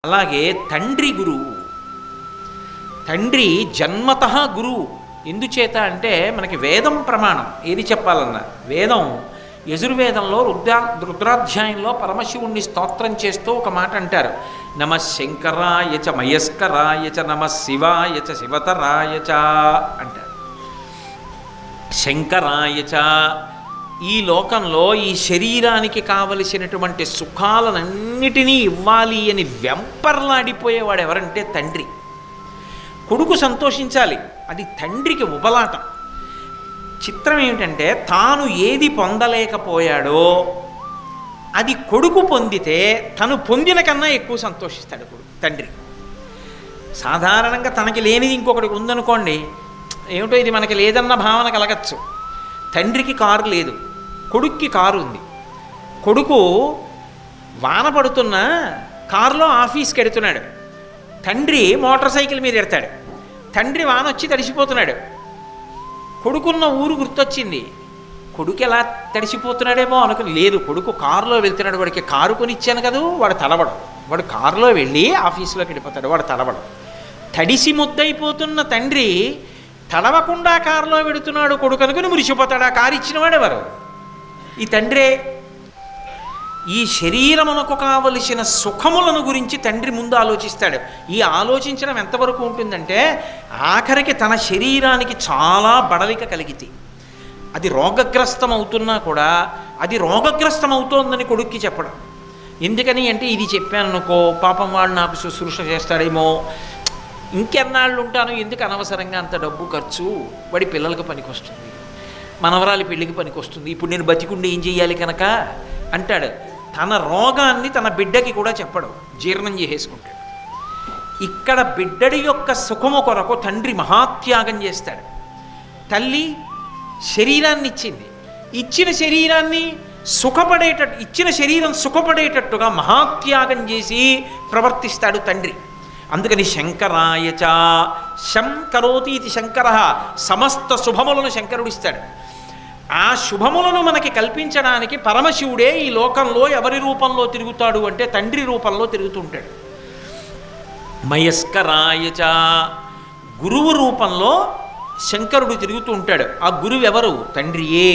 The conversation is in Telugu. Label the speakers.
Speaker 1: అలాగే తండ్రి గురువు. తండ్రి జన్మతః గురువు. ఎందుచేత అంటే మనకి వేదం ప్రమాణం. ఏది చెప్పాలన్నా వేదం యజుర్వేదంలో రుద్రాధ్యాయంలో పరమశివుణ్ణి స్తోత్రం చేస్తూ ఒక మాట అంటారు. నమ శంకరాయ చ మయస్కరాయ చ నమ శివాయ చ శివతరాయ చ అంటారు. శంకరాయ చ, ఈ లోకంలో ఈ శరీరానికి కావలసినటువంటి సుఖాలన్నిటినీ ఇవ్వాలి అని వెంపర్లాడిపోయేవాడు ఎవరంటే తండ్రి. కొడుకు సంతోషించాలి, అది తండ్రికి ఉబలాటం. చిత్రం ఏమిటంటే తాను ఏది పొందలేకపోయాడో అది కొడుకు పొందితే తను పొందిన కన్నా ఎక్కువ సంతోషిస్తాడు తండ్రి. సాధారణంగా తనకి లేనిది ఇంకొకటికి ఉందనుకోండి, ఏమిటో ఇది మనకి లేదన్న భావన కలగచ్చు. తండ్రికి కారు లేదు, కొడుక్కి కారు ఉంది. కొడుకు వాన పడుతున్న కారులో ఆఫీస్కి ఎడుతున్నాడు, తండ్రి మోటార్ సైకిల్ మీద ఎడతాడు. తండ్రి వాన వచ్చి తడిసిపోతున్నాడు, కొడుకున్న ఊరు గుర్తొచ్చింది. కొడుకు ఎలా తడిసిపోతున్నాడేమో అనుకుని, లేదు కొడుకు కారులో వెళ్తున్నాడు, వాడికి కారు కొనిచ్చాను కదా, వాడు తడబడు. వాడు కారులో వెళ్ళి ఆఫీసులోకి వెళ్ళిపోతాడు, వాడు తడబడు. తడిసి ముద్దయిపోతున్న తండ్రి తడవకుండా కారులో వెడుతున్నాడు కొడుకు అనుకుని మురిసిపోతాడు. ఆ కారు ఇచ్చిన వాడెవరు? ఈ తండ్రే. ఈ శరీరమునకు కావలసిన సుఖములను గురించి తండ్రి ముందు ఆలోచిస్తాడు. ఈ ఆలోచించడం ఎంతవరకు ఉంటుందంటే ఆఖరికి తన శరీరానికి చాలా బడలిక కలిగితే, అది రోగగ్రస్తం అవుతున్నా కూడా అది రోగగ్రస్తం అవుతోందని కొడుక్కి చెప్పడం. ఎందుకని అంటే ఇది చెప్పాననుకో పాపం వాడు నాకు శుశ్రూష చేస్తాడేమో, ఇంకెన్నాళ్ళు ఉంటాను, ఎందుకు అనవసరంగా అంత డబ్బు ఖర్చు, వాడి పిల్లలకు పనికొస్తుంది, మనవరాలి పెళ్ళికి పనికొస్తుంది, ఇప్పుడు నేను బతికుండి ఏం చెయ్యాలి కనుక అంటాడు. తన రోగాన్ని తన బిడ్డకి కూడా చెప్పడం, జీర్ణం చేసేసుకుంటాడు. ఇక్కడ బిడ్డడి యొక్క సుఖము కొరకు త్తండ్రి మహాత్యాగం చేస్తాడు. తల్లి శరీరాన్ని ఇచ్చింది, ఇచ్చిన శరీరాన్ని ఇచ్చిన శరీరం సుఖపడేటట్టుగా మహాత్యాగం చేసి ప్రవర్తిస్తాడు తండ్రి. అందుకని శంకరాయచ, శం కరోతి ఇది శంకర, సమస్త శుభములను శంకరుడిస్తాడు. ఆ శుభములను మనకి కల్పించడానికి పరమశివుడే ఈ లోకంలో ఎవరి రూపంలో తిరుగుతాడు అంటే తండ్రి రూపంలో తిరుగుతుంటాడు. మయస్కరాయచ, గురువు రూపంలో శంకరుడు తిరుగుతూ ఉంటాడు. ఆ గురువు ఎవరు? తండ్రియే.